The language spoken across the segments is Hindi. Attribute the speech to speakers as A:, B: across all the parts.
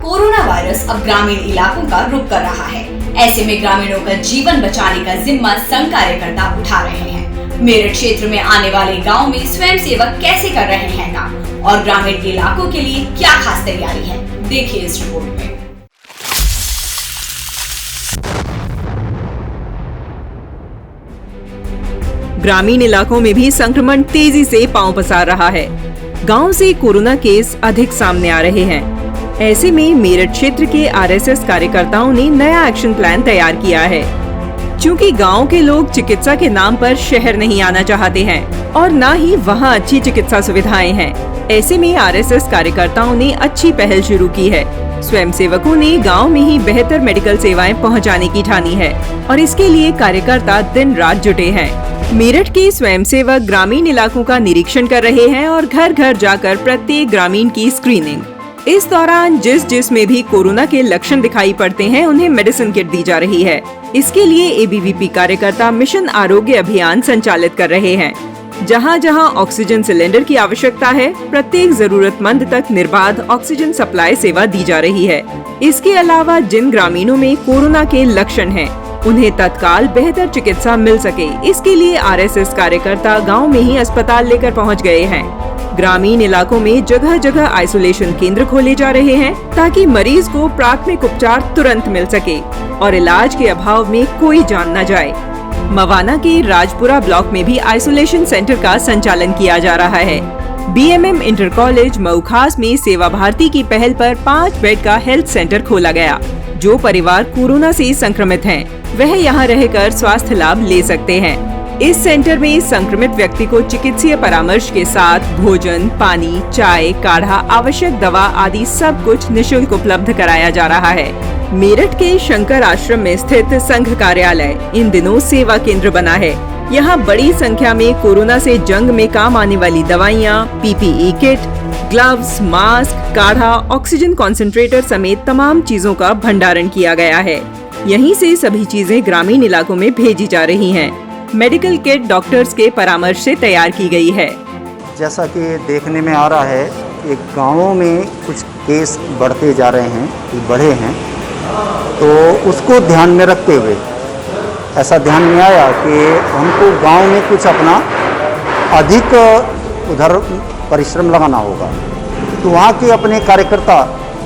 A: कोरोना वायरस अब ग्रामीण इलाकों का रुख कर रहा है। ऐसे में ग्रामीणों का जीवन बचाने का जिम्मा संघ कार्यकर्ता उठा रहे हैं। मेरठ क्षेत्र में आने वाले गांव में स्वयंसेवक कैसे कर रहे हैं काम और ग्रामीण इलाकों के लिए क्या खास तैयारी है, देखिए इस रिपोर्ट में।
B: ग्रामीण इलाकों में भी संक्रमण तेजी से पांव पसार रहा है। गांव से कोरोना केस अधिक सामने आ रहे हैं। ऐसे में मेरठ क्षेत्र के आरएसएस कार्यकर्ताओं ने नया एक्शन प्लान तैयार किया है। क्योंकि गांव के लोग चिकित्सा के नाम पर शहर नहीं आना चाहते हैं और न ही वहां अच्छी चिकित्सा सुविधाएं हैं। ऐसे में आरएसएस कार्यकर्ताओं ने अच्छी पहल शुरू की है। स्वयंसेवकों ने गांव में ही बेहतर मेडिकल सेवाएं पहुंचाने की ठानी है और इसके लिए कार्यकर्ता दिन रात जुटे हैं। मेरठ के स्वयंसेवक ग्रामीण इलाकों का निरीक्षण कर रहे हैं और घर घर जाकर प्रत्येक ग्रामीण की स्क्रीनिंग। इस दौरान जिस में भी कोरोना के लक्षण दिखाई पड़ते हैं उन्हें मेडिसिन किट दी जा रही है। इसके लिए एबीवीपी कार्यकर्ता मिशन आरोग्य अभियान संचालित कर रहे हैं। जहां जहां ऑक्सीजन सिलेंडर की आवश्यकता है, प्रत्येक जरूरतमंद तक निर्बाध ऑक्सीजन सप्लाई सेवा दी जा रही है। इसके अलावा जिन ग्रामीणों में कोरोना के लक्षण हैं, उन्हें तत्काल बेहतर चिकित्सा मिल सके, इसके लिए आरएसएस कार्यकर्ता गांव में ही अस्पताल लेकर पहुंच गए हैं। ग्रामीण इलाकों में जगह जगह आइसोलेशन केंद्र खोले जा रहे हैं ताकि मरीज को प्राथमिक उपचार तुरंत मिल सके और इलाज के अभाव में कोई जान न जाए। मवाना के राजपुरा ब्लॉक में भी आइसोलेशन सेंटर का संचालन किया जा रहा है। बीएमएम इंटर कॉलेज मऊखास में सेवा भारती की पहल पर 5 बेड का हेल्थ सेंटर खोला गया। जो परिवार कोरोना से संक्रमित हैं, वह यहाँ रहकर स्वास्थ्य लाभ ले सकते हैं। इस सेंटर में संक्रमित व्यक्ति को चिकित्सीय परामर्श के साथ भोजन, पानी, चाय, काढ़ा, आवश्यक दवा आदि सब कुछ निःशुल्क उपलब्ध कराया जा रहा है। मेरठ के शंकर आश्रम में स्थित संघ कार्यालय इन दिनों सेवा केंद्र बना है। यहाँ बड़ी संख्या में कोरोना से जंग में काम आने वाली दवाइयाँ, पीपीई किट, ग्लव्स, मास्क, काढ़ा, ऑक्सीजन कॉन्सेंट्रेटर समेत तमाम चीजों का भंडारण किया गया है। यहीं से सभी चीजें ग्रामीण इलाकों में भेजी जा रही हैं। मेडिकल किट डॉक्टर्स के परामर्श से तैयार की गई है।
C: जैसा कि देखने में आ रहा है कि गाँवों में कुछ केस बढ़ते जा रहे हैं, बढ़े हैं, तो उसको ध्यान में रखते हुए ऐसा ध्यान में आया कि हमको गांव में कुछ अपना अधिक उधर परिश्रम लगाना होगा। तो वहाँ के अपने कार्यकर्ता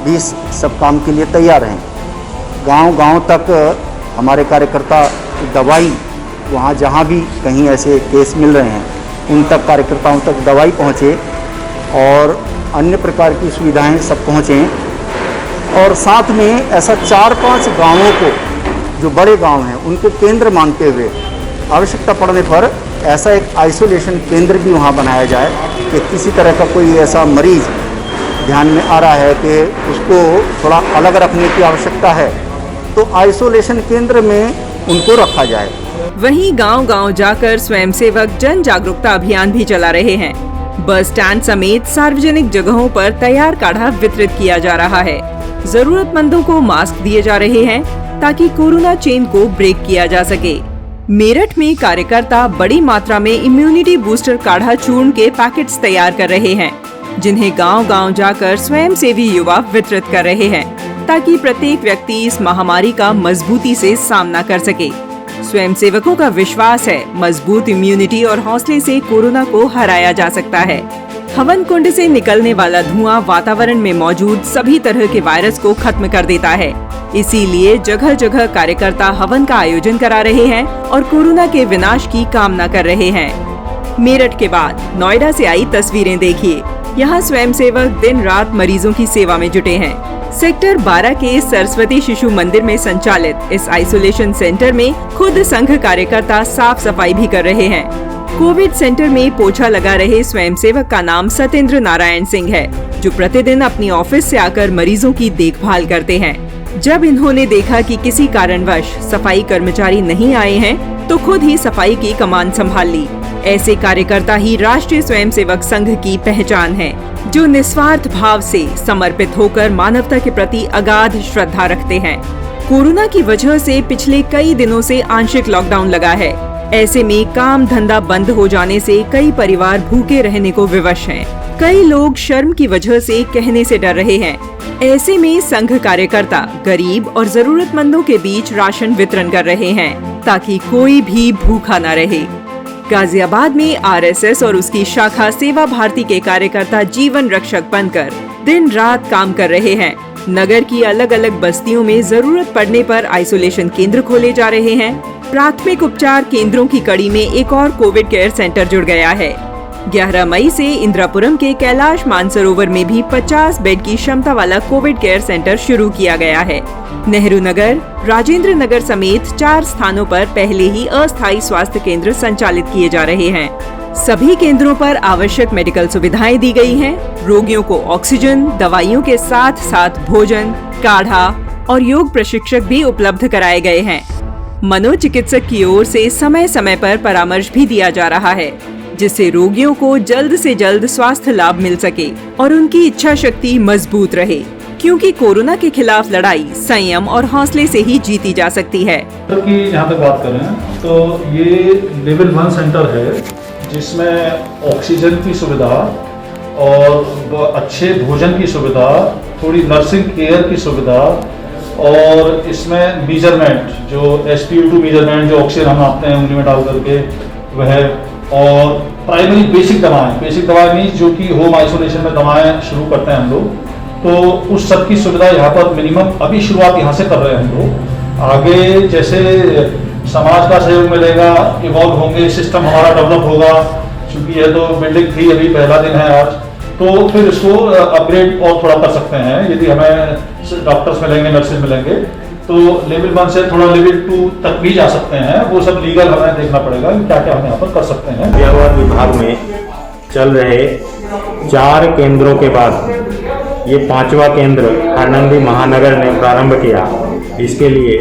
C: भी सब काम के लिए तैयार हैं। गांव तक हमारे कार्यकर्ता दवाई, वहाँ जहाँ भी कहीं ऐसे केस मिल रहे हैं उन तक कार्यकर्ताओं तक दवाई पहुँचे और अन्य प्रकार की सुविधाएं सब पहुँचें। और साथ में ऐसा 4-5 गांवों को, जो बड़े गांव हैं, उनको केंद्र मानते हुए आवश्यकता पड़ने पर ऐसा एक आइसोलेशन केंद्र भी वहाँ बनाया जाए कि किसी तरह का कोई ऐसा मरीज ध्यान में आ रहा है कि उसको थोड़ा अलग रखने की आवश्यकता है, तो आइसोलेशन केंद्र में उनको रखा जाए।
B: वहीं गांव-गांव जाकर स्वयंसेवक जन जागरूकता अभियान भी चला रहे हैं। बस स्टैंड समेत सार्वजनिक जगहों पर तैयार काढ़ा वितरित किया जा रहा है। जरूरतमंदों को मास्क दिए जा रहे हैं ताकि कोरोना चेन को ब्रेक किया जा सके। मेरठ में कार्यकर्ता बड़ी मात्रा में इम्यूनिटी बूस्टर काढ़ा चूर्ण के पैकेट्स तैयार कर रहे हैं, जिन्हें गांव-गांव जाकर स्वयंसेवी युवा वितरित कर रहे हैं ताकि प्रत्येक व्यक्ति इस महामारी का मजबूती से सामना कर सके। स्वयंसेवकों का विश्वास है, मजबूत इम्यूनिटी और हौसले से कोरोना को हराया जा सकता है। हवन कुंड से निकलने वाला धुआं वातावरण में मौजूद सभी तरह के वायरस को खत्म कर देता है। इसीलिए जगह जगह कार्यकर्ता हवन का आयोजन करा रहे हैं और कोरोना के विनाश की कामना कर रहे हैं। मेरठ के बाद नोएडा से आई तस्वीरें देखिए। यहाँ स्वयंसेवक दिन रात मरीजों की सेवा में जुटे हैं। सेक्टर 12 के सरस्वती शिशु मंदिर में संचालित इस आइसोलेशन सेंटर में खुद संघ कार्यकर्ता साफ सफाई भी कर रहे हैं। कोविड सेंटर में पोछा लगा रहे स्वयंसेवक का नाम सत्येंद्र नारायण सिंह है, जो प्रतिदिन अपनी ऑफिस से आकर मरीजों की देखभाल करते हैं। जब इन्होंने देखा कि किसी कारणवश सफाई कर्मचारी नहीं आए हैं, तो खुद ही सफाई की कमान संभाल ली। ऐसे कार्यकर्ता ही राष्ट्रीय स्वयंसेवक संघ की पहचान है, जो निस्वार्थ भाव से समर्पित होकर मानवता के प्रति अगाध श्रद्धा रखते हैं। कोरोना की वजह से पिछले कई दिनों से आंशिक लॉकडाउन लगा है। ऐसे में काम धंधा बंद हो जाने से कई परिवार भूखे रहने को विवश हैं। कई लोग शर्म की वजह से कहने से डर रहे हैं। ऐसे में संघ कार्यकर्ता गरीब और जरूरतमंदों के बीच राशन वितरण कर रहे हैं ताकि कोई भी भूखा न रहे। गाजियाबाद में आरएसएस और उसकी शाखा सेवा भारती के कार्यकर्ता जीवन रक्षक बनकर दिन रात काम कर रहे हैं। नगर की अलग अलग बस्तियों में जरूरत पड़ने पर आइसोलेशन केंद्र खोले जा रहे हैं। प्राथमिक उपचार केंद्रों की कड़ी में एक और कोविड केयर सेंटर जुड़ गया है। 11 मई से इंदिरापुरम के कैलाश मानसरोवर में भी 50 बेड की क्षमता वाला कोविड केयर सेंटर शुरू किया गया है। नेहरू नगर, राजेंद्र नगर समेत 4 स्थानों पर पहले ही अस्थायी स्वास्थ्य केंद्र संचालित किए जा रहे हैं। सभी केंद्रों पर आवश्यक मेडिकल सुविधाएं दी गई हैं। रोगियों को ऑक्सीजन, दवाइयों के साथ साथ भोजन, काढ़ा और योग प्रशिक्षक भी उपलब्ध कराए गए हैं। मनोचिकित्सक की ओर से समय समय पर परामर्श भी दिया जा रहा है, जिससे रोगियों को जल्द से जल्द स्वास्थ्य लाभ मिल सके और उनकी इच्छा शक्ति मजबूत रहे, क्योंकि कोरोना के खिलाफ लड़ाई संयम और हौसले से ही जीती जा सकती है।
D: यहाँ तक बात करें तो ये लेवल 1 सेंटर है जिसमें ऑक्सीजन की सुविधा और अच्छे भोजन की सुविधा, थोड़ी नर्सिंग केयर की सुविधा और इसमें मेजरमेंट जो SpO2 मेजरमेंट जो ऑक्सीजन हम नापते हैं उंगली में डाल करके वह, और प्राइमरी बेसिक दवाएं नहीं जो कि होम आइसोलेशन में दवाएं शुरू करते हैं हम लोग, तो उस सब की सुविधा यहाँ पर मिनिमम अभी शुरुआत यहाँ से कर रहे हैं हम लोग। आगे जैसे समाज का सहयोग मिलेगा, इवॉल्व होंगे, सिस्टम हमारा डेवलप होगा, क्योंकि यह तो बिल्डिंग थी, अभी पहला दिन है आज, तो फिर इसको अपग्रेड और थोड़ा कर सकते हैं। यदि हमें डॉक्टर्स मिलेंगे, नर्सेज मिलेंगे, तो लेवल 1 से थोड़ा लेवल 2 तक भी जा सकते हैं। वो सब लीगल हमें देखना पड़ेगा कि क्या क्या हम यहाँ पर कर सकते हैं।
E: गाजियाबाद विभाग में चल रहे 4 केंद्रों के बाद ये 5वां केंद्र हरनंदी महानगर ने प्रारंभ किया। इसके लिए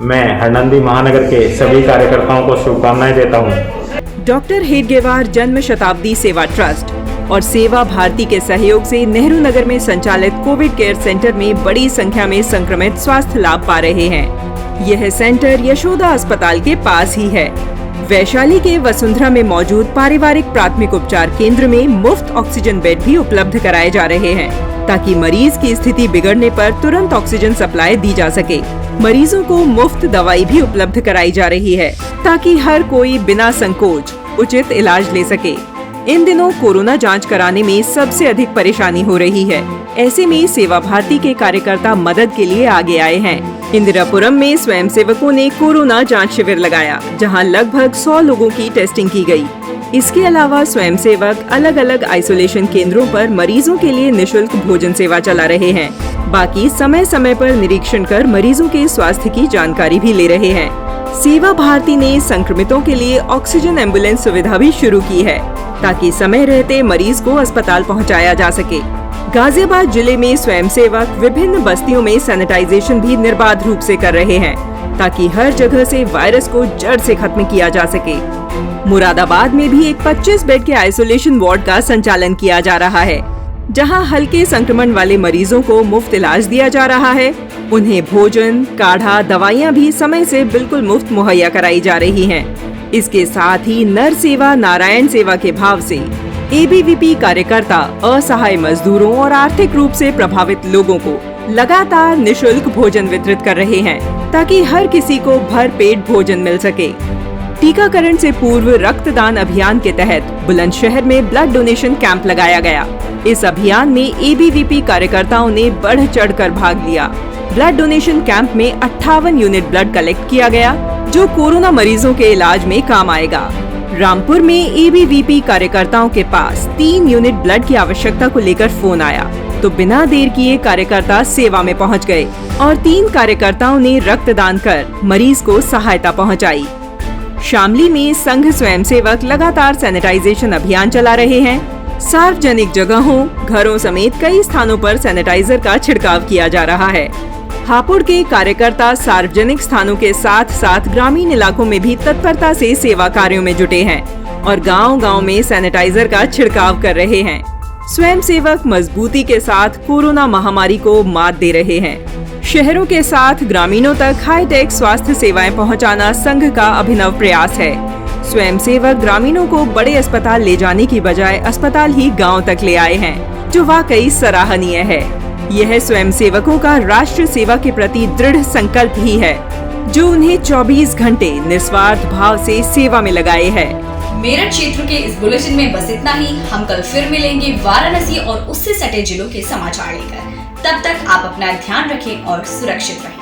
E: मैं हरनंदी महानगर के सभी कार्यकर्ताओं को शुभकामनाएं देता हूं।
B: डॉक्टर हेडगेवार जन्म शताब्दी सेवा ट्रस्ट और सेवा भारती के सहयोग से नेहरू नगर में संचालित कोविड केयर सेंटर में बड़ी संख्या में संक्रमित स्वास्थ्य लाभ पा रहे हैं। यह सेंटर यशोदा अस्पताल के पास ही है। वैशाली के वसुंधरा में मौजूद पारिवारिक प्राथमिक उपचार केंद्र में मुफ्त ऑक्सीजन बेड भी उपलब्ध कराए जा रहे हैं, ताकि मरीज की स्थिति बिगड़ने पर तुरंत ऑक्सीजन सप्लाई दी जा सके। मरीजों को मुफ्त दवाई भी उपलब्ध कराई जा रही है, ताकि हर कोई बिना संकोच उचित इलाज ले सके। इन दिनों कोरोना जांच कराने में सबसे अधिक परेशानी हो रही है। ऐसे में सेवा भारती के कार्यकर्ता मदद के लिए आगे आए हैं। इंदिरापुरम में स्वयंसेवकों ने कोरोना जांच शिविर लगाया, जहां लगभग 100 लोगों की टेस्टिंग की गई। इसके अलावा स्वयंसेवक अलग अलग आइसोलेशन केंद्रों पर मरीजों के लिए निशुल्क भोजन सेवा चला रहे हैं। बाकी समय समय पर निरीक्षण कर मरीजों के स्वास्थ्य की जानकारी भी ले रहे हैं। सेवा भारती ने संक्रमितों के लिए ऑक्सीजन एम्बुलेंस सुविधा भी शुरू की है, ताकि समय रहते मरीज को अस्पताल पहुंचाया जा सके। गाजियाबाद जिले में स्वयंसेवक विभिन्न बस्तियों में सैनिटाइजेशन भी निर्बाध रूप से कर रहे हैं, ताकि हर जगह से वायरस को जड़ से खत्म किया जा सके। मुरादाबाद में भी एक 25 बेड के आइसोलेशन वार्ड का संचालन किया जा रहा है, जहां हल्के संक्रमण वाले मरीजों को मुफ्त इलाज दिया जा रहा है। उन्हें भोजन, काढ़ा, दवाइयां भी समय से बिल्कुल मुफ्त मुहैया कराई जा रही हैं। इसके साथ ही नर सेवा नारायण सेवा के भाव से ABVP कार्यकर्ता असहाय मजदूरों और आर्थिक रूप से प्रभावित लोगों को लगातार निशुल्क भोजन वितरित कर रहे हैं, ताकि हर किसी को भर पेट भोजन मिल सके। टीकाकरण से पूर्व रक्तदान अभियान के तहत बुलंदशहर में ब्लड डोनेशन कैंप लगाया गया। इस अभियान में ABVP कार्यकर्ताओं ने बढ़ चढ़कर भाग लिया। ब्लड डोनेशन कैंप में 58 यूनिट ब्लड कलेक्ट किया गया, जो कोरोना मरीजों के इलाज में काम आएगा। रामपुर में ABVP कार्यकर्ताओं के पास 3 यूनिट ब्लड की आवश्यकता को लेकर फोन आया, तो बिना देर किए कार्यकर्ता सेवा में पहुंच गए और 3 कार्यकर्ताओं ने रक्तदान कर मरीज को सहायता पहुंचाई। शामली में संघ स्वयंसेवक लगातार सैनिटाइजेशन अभियान चला रहे हैं। सार्वजनिक जगहों, घरों समेत कई स्थानों पर सैनिटाइजर का छिड़काव किया जा रहा है। हापुड़ के कार्यकर्ता सार्वजनिक स्थानों के साथ साथ ग्रामीण इलाकों में भी तत्परता से सेवा कार्यों में जुटे हैं और गांव-गांव में सैनिटाइजर का छिड़काव कर रहे हैं। स्वयंसेवक मजबूती के साथ कोरोना महामारी को मात दे रहे हैं। शहरों के साथ ग्रामीणों तक हाईटेक स्वास्थ्य सेवाएं पहुंचाना संघ का अभिनव प्रयास है। स्वयंसेवक ग्रामीणों को बड़े अस्पताल ले जाने की बजाय अस्पताल ही गांव तक ले आए हैं, जो वाकई सराहनीय है। यह स्वयंसेवकों का राष्ट्र सेवा के प्रति दृढ़ संकल्प ही है, जो उन्हें 24 घंटे निस्वार्थ भाव से सेवा में लगाए है।
A: मेरठ क्षेत्र के इस बुलेटिन में बस इतना ही। हम कल फिर मिलेंगे वाराणसी और उससे सटे जिलों के समाचार लेकर। तब तक आप अपना ध्यान रखें और सुरक्षित रहें।